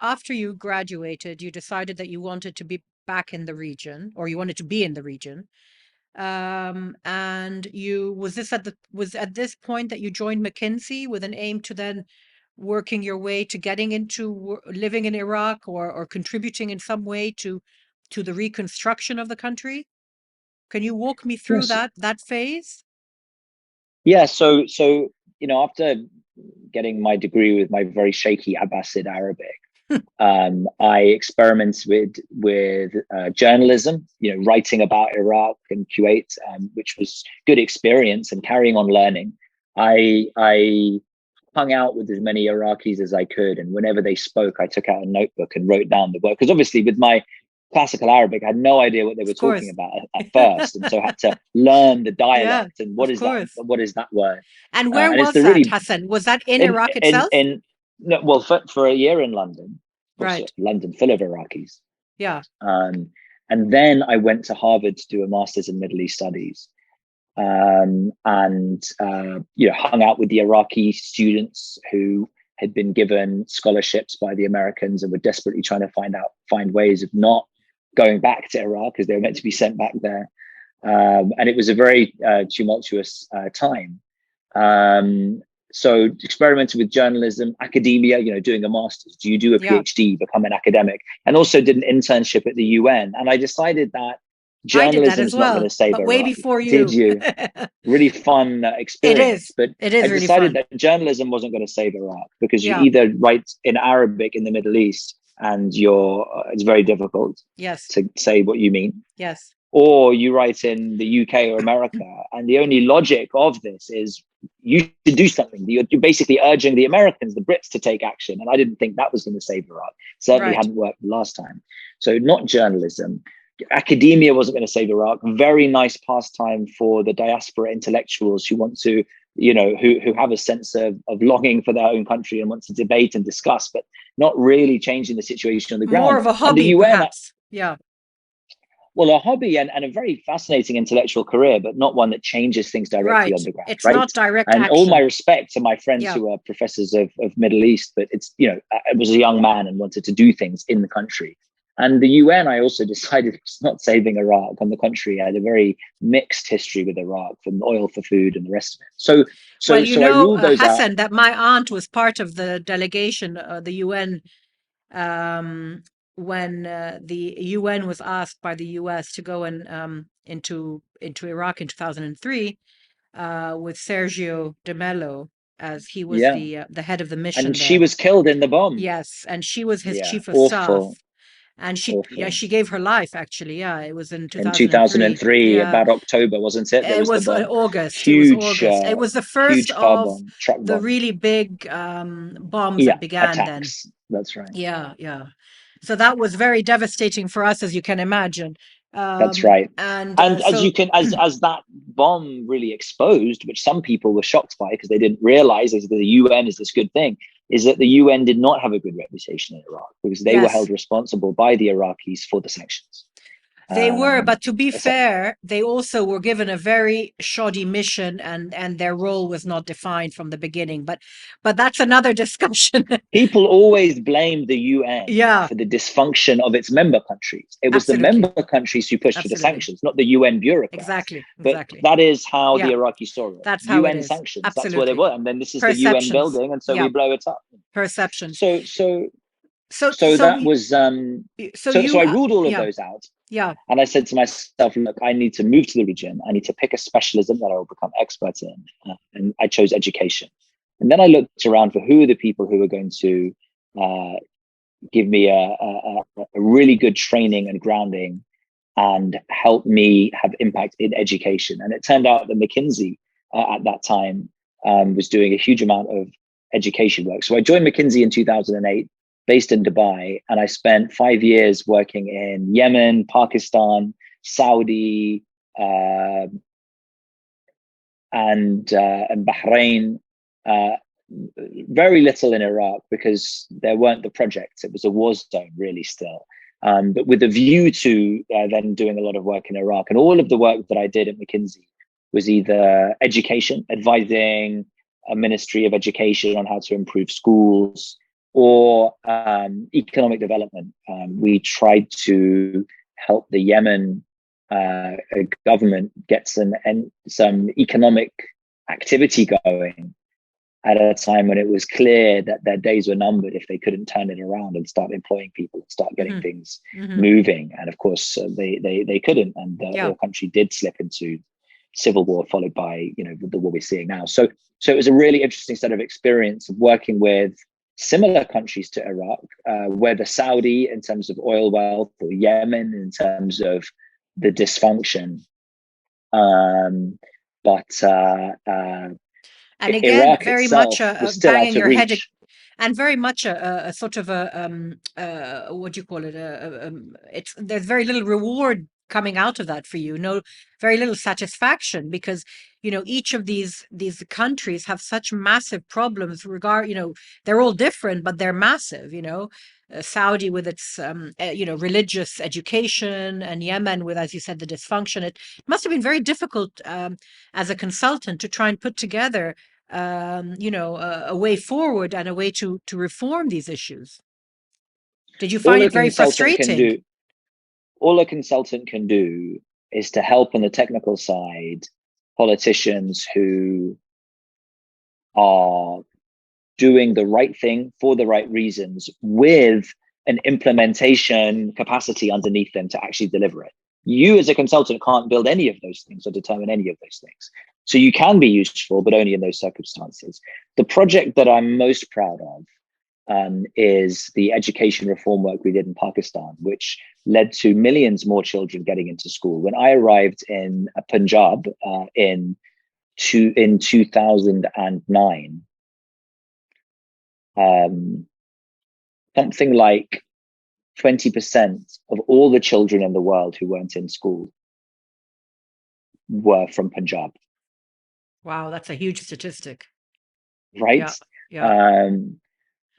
after you graduated, you decided that you wanted to be back in the region, or you wanted to be in the region. And you was at this point that you joined McKinsey with an aim to then working your way to getting into living in Iraq, or contributing in some way to the reconstruction of the country? Can you walk me through Yes. that phase? Yeah. So after getting my degree with my very shaky Abbasid Arabic, I experimented with journalism, writing about Iraq and Kuwait, which was good experience and carrying on learning. I hung out with as many Iraqis as I could, and whenever they spoke, I took out a notebook and wrote down the word. Because obviously, with my classical Arabic, I had no idea what they were Of talking course. about at first, and so I had to learn the Yeah, dialect and what of is that? course. What is that word? And where And it's was the that, really Hassan? Was that in in Iraq in itself? in no, well, for a year in London, also Right. London full of Iraqis. Yeah. Um, and then I went to Harvard to do a master's in Middle East studies, and hung out with the Iraqi students who had been given scholarships by the Americans and were desperately trying to find ways of not going back to Iraq because they were meant to be sent back there. And it was a very tumultuous time. Um, so experimented with journalism, academia, doing a master's. Do you do a Yeah. PhD, become an academic? And also did an internship at the UN. And I decided that I did that as journalism's not going well, to save but way Iraq. before Did you. you? Really fun It experience. is. But It I is really decided fun. that journalism wasn't going to save Iraq because you Yeah. either write in Arabic in the Middle East and it's very difficult Yes. to say what you mean, Yes. or you write in the UK or America. And the only logic of this is you should do something. You're basically urging the Americans, the Brits, to take action. And I didn't think that was going to save Iraq. Certainly Right. hadn't worked the last time. So not journalism. Academia wasn't going to save Iraq. Very nice pastime for the diaspora intellectuals who want to, who have a sense of longing for their own country and want to debate and discuss, but not really changing the situation on the More ground. of a And the hobby, UN, perhaps. Yeah. well, a hobby and a very fascinating intellectual career, but not one that changes things directly Right. on the ground, It's right? not direct And all my action. respect to my friends Yeah. who are professors of Middle East, but I was a young man and wanted to do things in the country. And the UN, I also decided it's not saving Iraq. On the contrary, I had a very mixed history with Iraq, from oil for food and the rest of it. So, Well, so, so I ruled those out. Hassan, that my aunt was part of the delegation, the UN, um, when the UN was asked by the US to go into Iraq in 2003, with Sergio de Mello, as he was Yeah. the head of the And mission she there. was killed in the bomb. Yes, and she was his Yeah. chief of staff, Awful, and awful. she gave her life, actually. Yeah, it was in In 2003. 2003, Yeah, about October, wasn't it? There it was the was bomb. August. It was Huge, August. It was the first huge car of bomb, truck the bomb. really big bombs Yeah, that began then. attacks. That's right. Yeah, yeah. So that was very devastating for us, as you can imagine. That's right. And And as so, you can, as that bomb really exposed, which some people were shocked by because they didn't realize that the UN is this good thing, is that the UN did not have a good reputation in Iraq because they were yes, held responsible by the Iraqis for the sanctions. they were, Um, but to be fair, they also were given a very shoddy mission, and their role was not defined from the beginning. But that's another discussion. People always blame the UN Yeah, for the dysfunction of its member countries. It was the absolutely. member countries who pushed for the Absolutely. sanctions, not the UN bureaucrats. Exactly. But Exactly. that is how the Yeah, Iraqis saw it. that's how it UN is. sanctions, that's what they Absolutely. were. And then this is the UN Perceptions. building, and so we Yeah, blow it up. perceptions. So so So so so that you was so so you I ruled all of yeah, those out. yeah. And I said to myself, look, I need to move to the region. I need to pick a specialism that I will become expert in. And I chose education. And then I looked around for who are the people who are going to uh, give me a really good training and grounding and help me have impact in education. And it turned out that McKinsey at that time was doing a huge amount of education work. So I joined McKinsey in 2008, based in Dubai, and I spent 5 years working in Yemen, Pakistan, Saudi, uh, and Bahrain. Uh, very little in Iraq because there weren't the projects. It was a war zone, really, still. But with a view to then doing a lot of work in Iraq. And all of the work that I did at McKinsey was either education, advising a ministry of education on how to improve schools, or economic development. We tried to help the Yemen government get some economic activity going at a time when it was clear that their days were numbered if they couldn't turn it around and start employing people and start getting things moving. And of course, they couldn't, and the country did slip into civil war, followed by the war we're seeing now. So it was a really interesting set of experience of working with similar countries to Iraq, whether Saudi in terms of oil wealth or Yemen in terms of the dysfunction. And again, Iraq very itself much was still banging out of your head, reach. and very much a sort of what do you call it? It's there's very little reward coming out of that for you. No, very little satisfaction, because each of these countries have such massive problems. They're all different, but they're massive. Saudi with its religious education, and Yemen with, as you said, the dysfunction. It must have been very difficult as a consultant to try and put together a way forward and a way to reform these issues. Did you find it very frustrating? All a consultant can do is to help on the technical side politicians who are doing the right thing for the right reasons with an implementation capacity underneath them to actually deliver it. You as a consultant can't build any of those things or determine any of those things. So you can be useful, but only in those circumstances. The project that I'm most proud of is the education reform work we did in Pakistan, which led to millions more children getting into school. When I arrived in Punjab in 2009, something like 20% of all the children in the world who weren't in school were from Punjab. Wow, that's a huge statistic. Right? Yeah.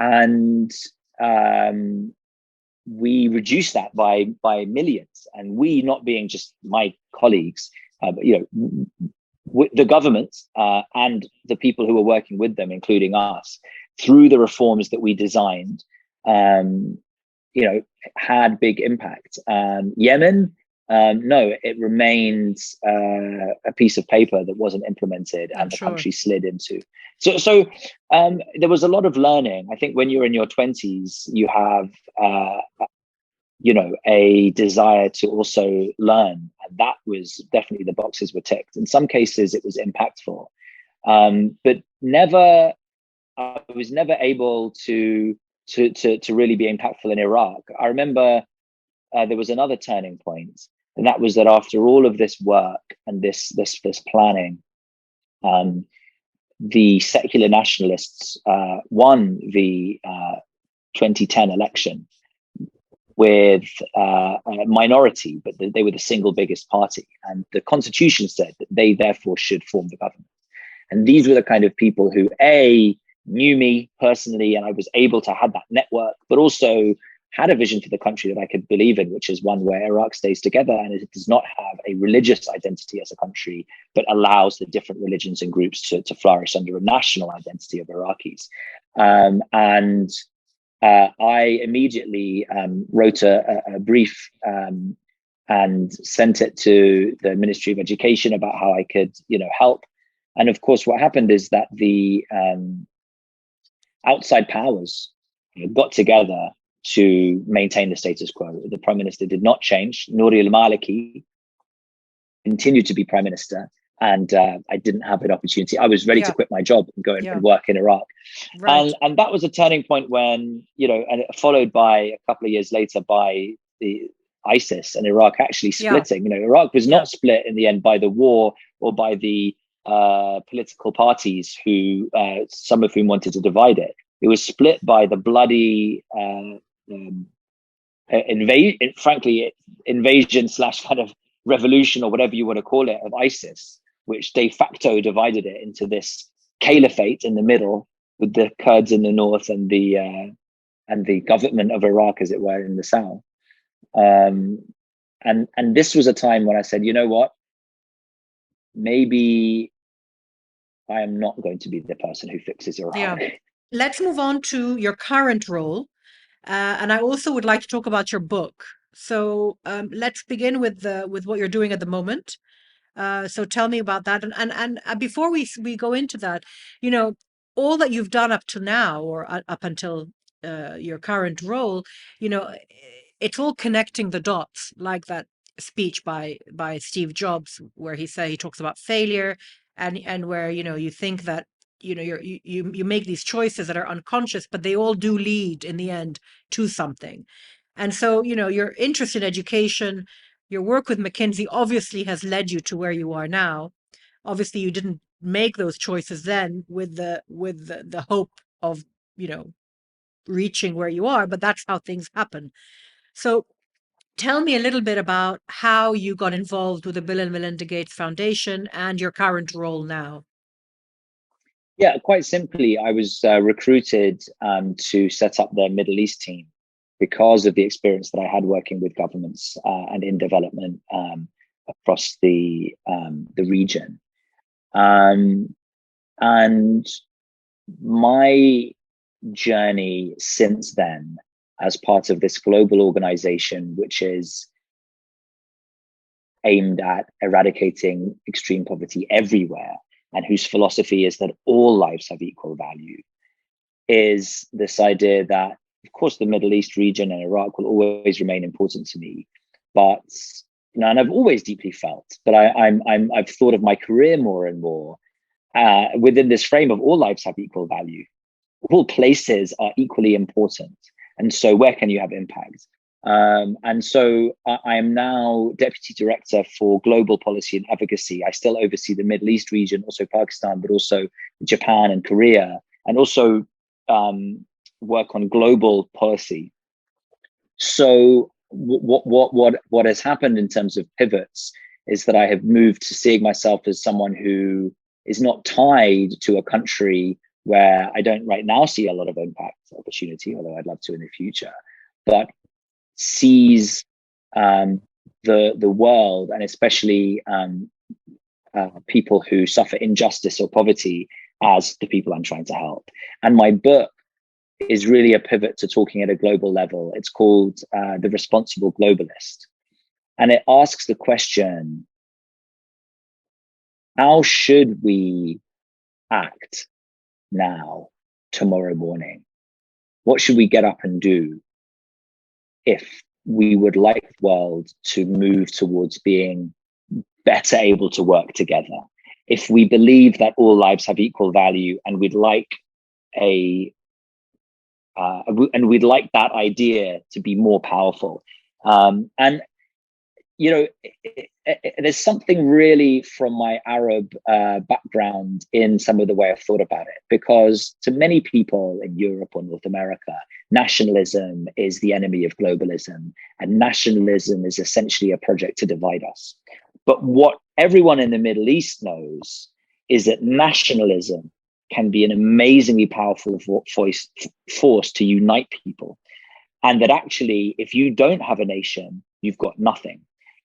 And we reduced that by millions. And we, not being just my colleagues, but the government and the people who were working with them, including us, through the reforms that we designed, had big impact. Yemen, no, it remains a piece of paper that wasn't implemented, and the country slid into. So there was a lot of learning. I think when you're in your 20s, you have a desire to also learn, and that was definitely, the boxes were ticked. In some cases, it was impactful, but I was never able to really be impactful in Iraq. I remember there was another turning point, and that was that after all of this work and this planning, the secular nationalists won the 2010 election with a minority, but they were the single biggest party. And the constitution said that they therefore should form the government. And these were the kind of people who, knew me personally, and I was able to have that network, but also had a vision for the country that I could believe in, which is one where Iraq stays together and it does not have a religious identity as a country, but allows the different religions and groups to flourish under a national identity of Iraqis. I immediately wrote a brief and sent it to the Ministry of Education about how I could, help. And of course, what happened is that the outside powers got together to maintain the status quo. The prime minister did not change. Nouri al-Maliki continued to be prime minister, and I didn't have an opportunity. I was ready to quit my job and go and work in Iraq. Right. And that was a turning point when, and followed by a couple of years later by the ISIS and Iraq actually splitting. Iraq was not split in the end by the war or by the political parties who some of whom wanted to divide it. It was split by the bloody invasion / kind of revolution, or whatever you want to call it, of ISIS, which de facto divided it into this caliphate in the middle, with the Kurds in the north and the government of Iraq, as it were, in the south. And this was a time when I said, you know what, maybe I am not going to be the person who fixes Iraq. let's move on to your current role. And I also would like to talk about your book. So let's begin with what you're doing at the moment. So tell me about that. And before we go into that, you know, all that you've done up to now, or up until your current role, you know, it's all connecting the dots, like that speech by Steve Jobs, where he talks about failure, and where you think that you make these choices that are unconscious, but they all do lead in the end to something. And so, your interest in education, your work with McKinsey obviously has led you to where you are now. Obviously, you didn't make those choices then with the hope of, you know, reaching where you are, but that's how things happen. So tell me a little bit about how you got involved with the Bill and Melinda Gates Foundation and your current role now. Yeah, quite simply, I was recruited to set up their Middle East team because of the experience that I had working with governments and in development across the region. Um, and my journey since then, as part of this global organization, which is aimed at eradicating extreme poverty everywhere, and whose philosophy is that all lives have equal value, is this idea that, of course, the Middle East region and Iraq will always remain important to me, but and I've always deeply felt, but I've thought of my career more and more within this frame of all lives have equal value. All places are equally important, and so where can you have impact? And so I am now deputy director for global policy and advocacy. I still oversee the Middle East region, also Pakistan, but also Japan and Korea, and also work on global policy. So what has happened in terms of pivots is that I have moved to seeing myself as someone who is not tied to a country where I don't right now see a lot of impact opportunity, although I'd love to in the future, but sees the world, and especially people who suffer injustice or poverty, as the people I'm trying to help. And my book is really a pivot to talking at a global level. It's called The Responsible Globalist. And it asks the question, how should we act now, tomorrow morning? What should we get up and do if we would like the world to move towards being better able to work together? If we believe that all lives have equal value, and we'd like we'd like that idea to be more powerful. And there's something really from my Arab background in some of the way I've thought about it, because to many people in Europe or North America, nationalism is the enemy of globalism, and nationalism is essentially a project to divide us. But what everyone in the Middle East knows is that nationalism can be an amazingly powerful force to unite people. And that actually, if you don't have a nation, you've got nothing.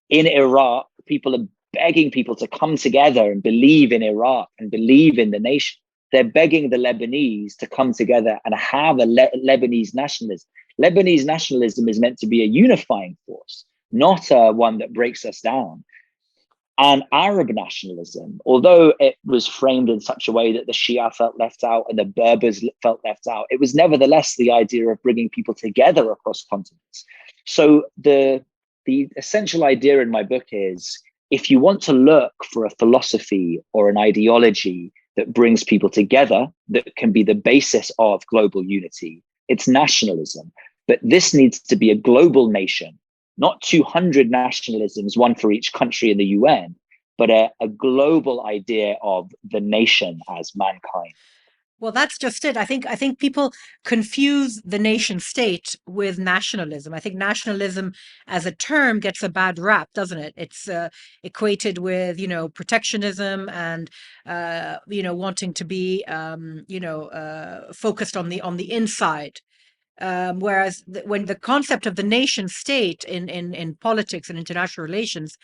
In Iraq, people are begging people to come together and believe in Iraq and believe in the nation. They're begging the Lebanese to come together and have a Lebanese nationalism. Lebanese nationalism is meant to be a unifying force, not one that breaks us down. And Arab nationalism, although it was framed in such a way that the Shia felt left out and the Berbers felt left out, it was nevertheless the idea of bringing people together across continents. So the essential idea in my book is, if you want to look for a philosophy or an ideology that brings people together, that can be the basis of global unity, it's nationalism. But this needs to be a global nation, not 200 nationalisms, one for each country in the UN, but a global idea of the nation as mankind. Well, that's just it. I think people confuse the nation state with nationalism. I think nationalism as a term gets a bad rap, doesn't it? It's equated with, protectionism and wanting to be focused on the inside. Whereas when the concept of the nation state in politics and international relations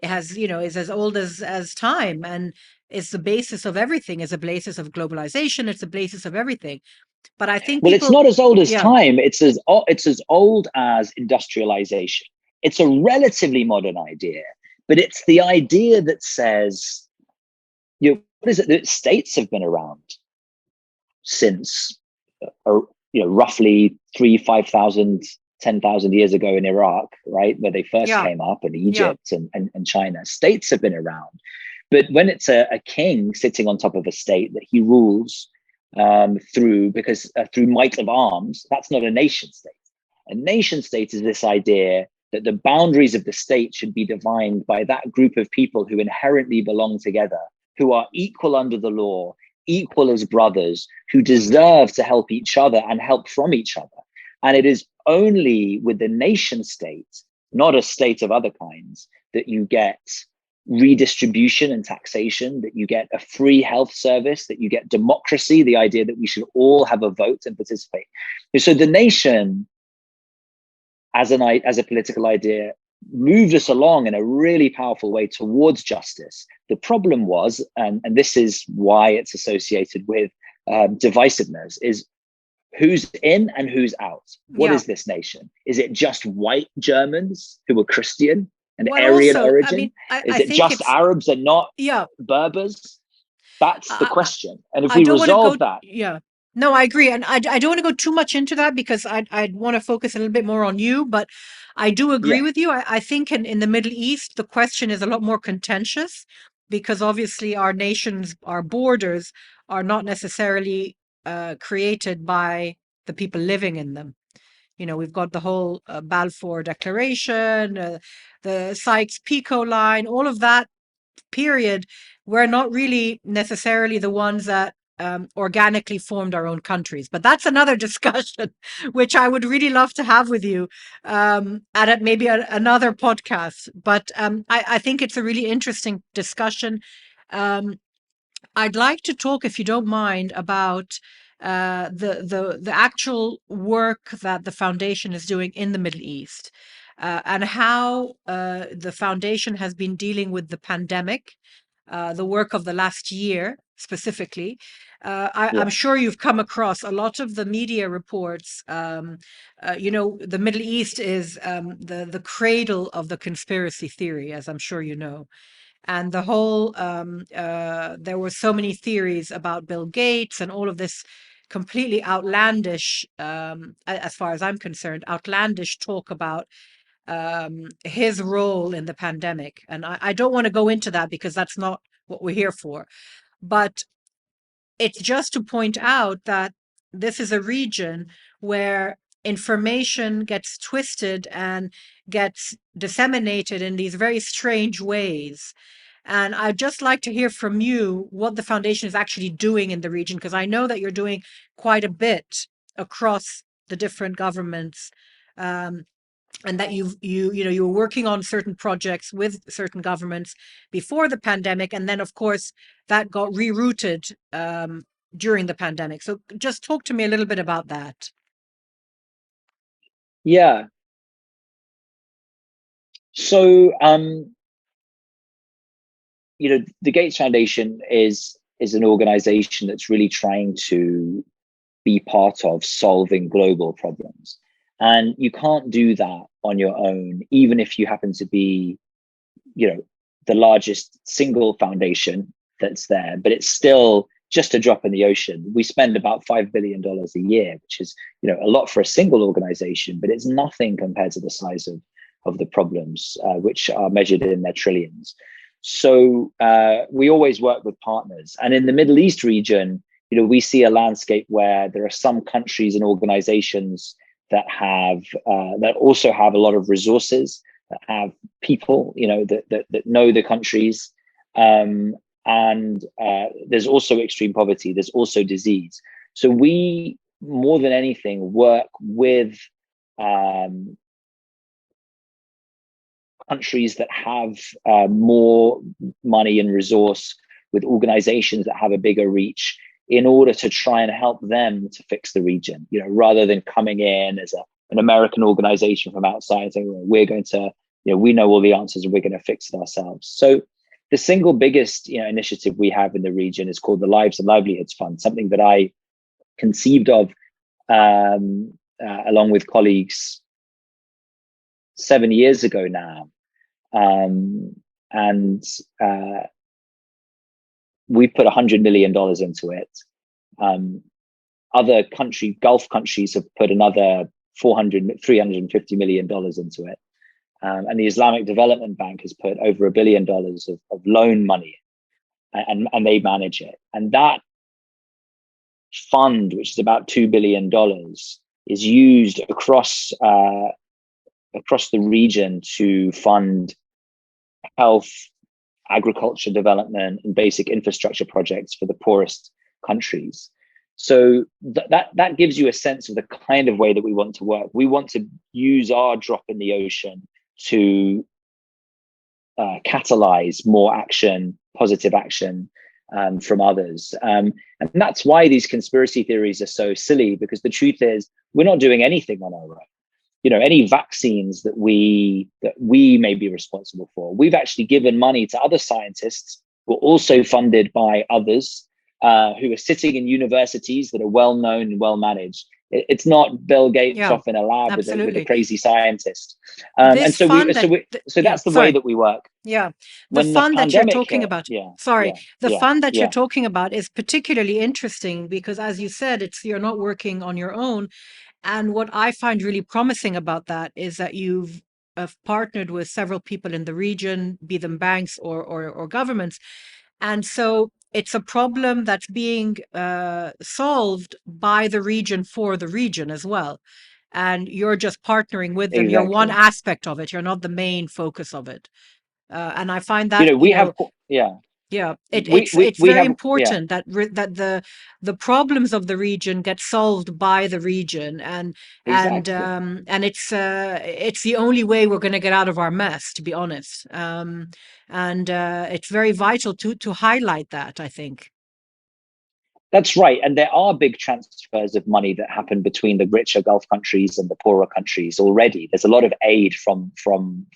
is as old as time, and is the basis of everything, is a basis of globalization, it's the basis of everything. But I think well, it's not as old as yeah, time. It's as old as industrialization. It's a relatively modern idea, but it's the idea that says, what is it that states have been around since, roughly 5,000, 10,000 years ago in Iraq, right, where they first yeah, came up, and yeah, Egypt and China. States have been around, but when it's a king sitting on top of a state that he rules through might of arms, that's not a nation state. A nation state is this idea that the boundaries of the state should be defined by that group of people who inherently belong together, who are equal under the law, equal as brothers, who deserve to help each other and help from each other. And it is only with the nation state, not a state of other kinds, that you get redistribution and taxation, that you get a free health service, that you get democracy, the idea that we should all have a vote and participate. So the nation, as a political idea, moved us along in a really powerful way towards justice. The problem was, and this is why it's associated with divisiveness, is who's in and who's out. What is this nation? Is it just white Germans who were Christian and Aryan origin? Is it just Arabs and not Berbers? That's the question. And if we resolve that. Yeah. No, I agree. And I don't want to go too much into that because I'd want to focus a little bit more on you. But I do agree with you. I think in the Middle East, the question is a lot more contentious because obviously our nations, our borders are not necessarily created by the people living in them. We've got the whole Balfour Declaration, the Sykes-Picot line, all of that period. We're not really necessarily the ones that organically formed our own countries. But that's another discussion, which I would really love to have with you at maybe another podcast. But I think it's a really interesting discussion. I'd like to talk, if you don't mind, about the actual work that the foundation is doing in the Middle East and how the foundation has been dealing with the pandemic, the work of the last year specifically. I'm sure you've come across a lot of the media reports. The Middle East is the cradle of the conspiracy theory, as I'm sure you know. And the whole, there were so many theories about Bill Gates and all of this completely outlandish, as far as I'm concerned, outlandish talk about his role in the pandemic. And I don't want to go into that because that's not what we're here for. But it's just to point out that this is a region where information gets twisted and gets disseminated in these very strange ways. And I'd just like to hear from you what the foundation is actually doing in the region, because I know that you're doing quite a bit across the different governments, and that you were working on certain projects with certain governments before the pandemic, and then of course that got rerouted during the pandemic. So just talk to me a little bit about that. Yeah. So the Gates Foundation is an organization that's really trying to be part of solving global problems. And you can't do that on your own, even if you happen to be, the largest single foundation that's there, but it's still just a drop in the ocean. We spend about $5 billion a year, which is, a lot for a single organization, but it's nothing compared to the size of the problems, which are measured in their trillions. So we always work with partners. And in the Middle East region, we see a landscape where there are some countries and organizations that also have a lot of resources, that have people, that know the countries. And there's also extreme poverty. There's also disease. So we, more than anything, work with countries that have more money and resource, with organizations that have a bigger reach, in order to try and help them to fix the region, rather than coming in as an American organization from outside saying, we're going to, we know all the answers and we're going to fix it ourselves. So the single biggest, initiative we have in the region is called the Lives and Livelihoods Fund, something that I conceived of along with colleagues 7 years ago now. And we put $100 million into it. Other Gulf countries have put another $350 million into it. And the Islamic Development Bank has put over $1 billion of loan money, and they manage it. And that fund, which is about $2 billion, is used across the region to fund health, agriculture development, and basic infrastructure projects for the poorest countries. So that gives you a sense of the kind of way that we want to work. We want to use our drop in the ocean to catalyze more action, positive action from others. And that's why these conspiracy theories are so silly, because the truth is we're not doing anything on our own. Any vaccines that we may be responsible for, we've actually given money to other scientists who are also funded by others, who are sitting in universities that are well known and well managed. It's not Bill Gates off in a lab with a crazy scientist. And so that's the way that we work. Yeah. The fund that you're talking about. The fund that you're talking about is particularly interesting because, as you said, you're not working on your own. And what I find really promising about that is that you've partnered with several people in the region, be them banks or governments. And so it's a problem that's being solved by the region for the region as well. And you're just partnering with them. Exactly. You're one aspect of it. You're not the main focus of it. And I find that it's very important that the problems of the region get solved by the region, and it's the only way we're going to get out of our mess, to be honest. And it's very vital to highlight that, I think. That's right. And there are big transfers of money that happen between the richer Gulf countries and the poorer countries already. There's a lot of aid from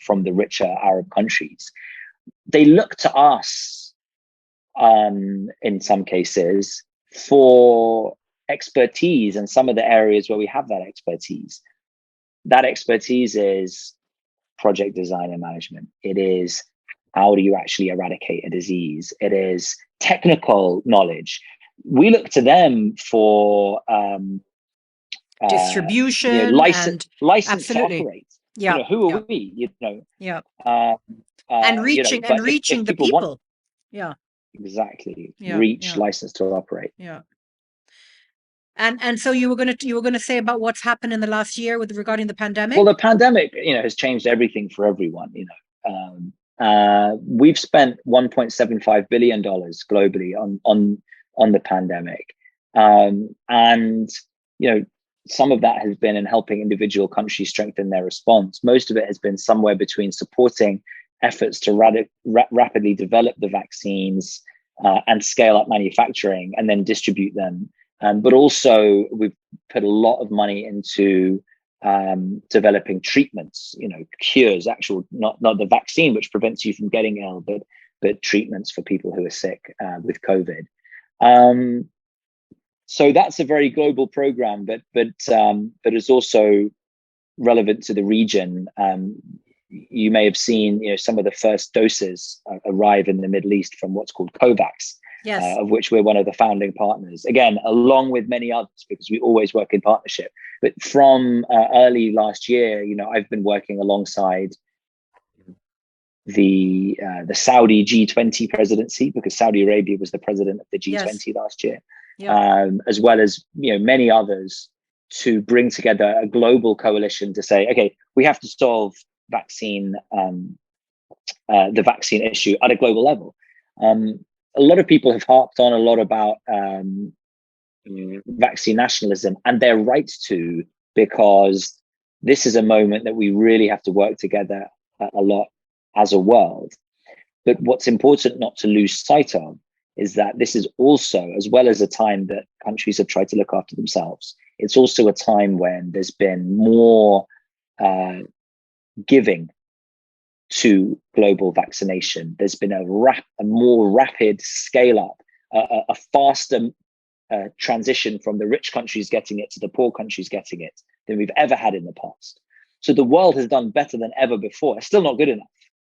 the richer Arab countries. They look to us, in some cases, for expertise in some of the areas where we have that expertise. That expertise is project design and management. It is how do you actually eradicate a disease? It is technical knowledge. We look to them for distribution, license absolutely. to operate. Who are we? And reaching if the people. Exactly. License to operate. And so you were gonna say about what's happened in the last year regarding the pandemic? Well, the pandemic, has changed everything for everyone. We've spent $1.75 billion globally on the pandemic, and some of that has been in helping individual countries strengthen their response. Most of it has been somewhere between supporting efforts to rapidly develop the vaccines and scale up manufacturing and then distribute them. But also we've put a lot of money into developing treatments, cures, not the vaccine, which prevents you from getting ill, but treatments for people who are sick with COVID. So that's a very global program, but it's also relevant to the region. You may have seen, some of the first doses arrive in the Middle East from what's called COVAX, of which we're one of the founding partners. Again, along with many others, because we always work in partnership. But from early last year, I've been working alongside the Saudi G20 presidency, because Saudi Arabia was the president of the G20 last year, as well as many others, to bring together a global coalition to say, okay, we have to solve the vaccine issue at a global level. A lot of people have harped on a lot about vaccine nationalism, and they're right to, because this is a moment that we really have to work together a lot as a world. But what's important not to lose sight of is that this is also, as well as a time that countries have tried to look after themselves, it's also a time when there's been more giving to global vaccination. There's been a more rapid scale up, a faster transition from the rich countries getting it to the poor countries getting it than we've ever had in the past. So the world has done better than ever before. It's still not good enough,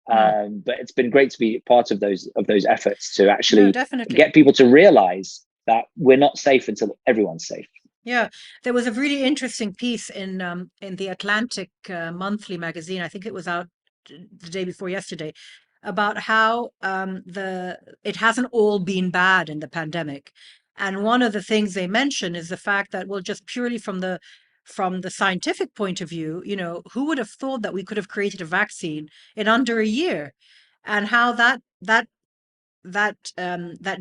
but it's been great to be part of those efforts to actually get people to realize that we're not safe until everyone's safe. Yeah, there was a really interesting piece in the Atlantic Monthly magazine. I think it was out the day before yesterday, about how it hasn't all been bad in the pandemic. And one of the things they mention is the fact that, well, just purely from the scientific point of view, who would have thought that we could have created a vaccine in under a year, and how that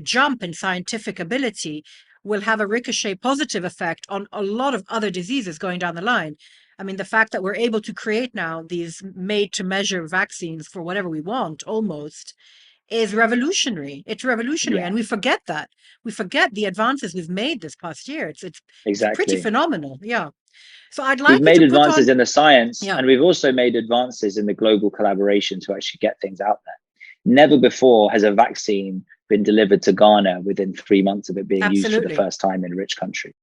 jump in scientific ability will have a ricochet positive effect on a lot of other diseases going down the line. I mean, the fact that we're able to create now these made to measure vaccines for whatever we want almost is revolutionary. It's revolutionary. And we forget that. We forget the advances we've made this past year. It's pretty phenomenal. Yeah. So we've made advances in the science, and we've also made advances in the global collaboration to actually get things out there. Never before has a vaccine been delivered to Ghana within 3 months of it being used for the first time in a rich country.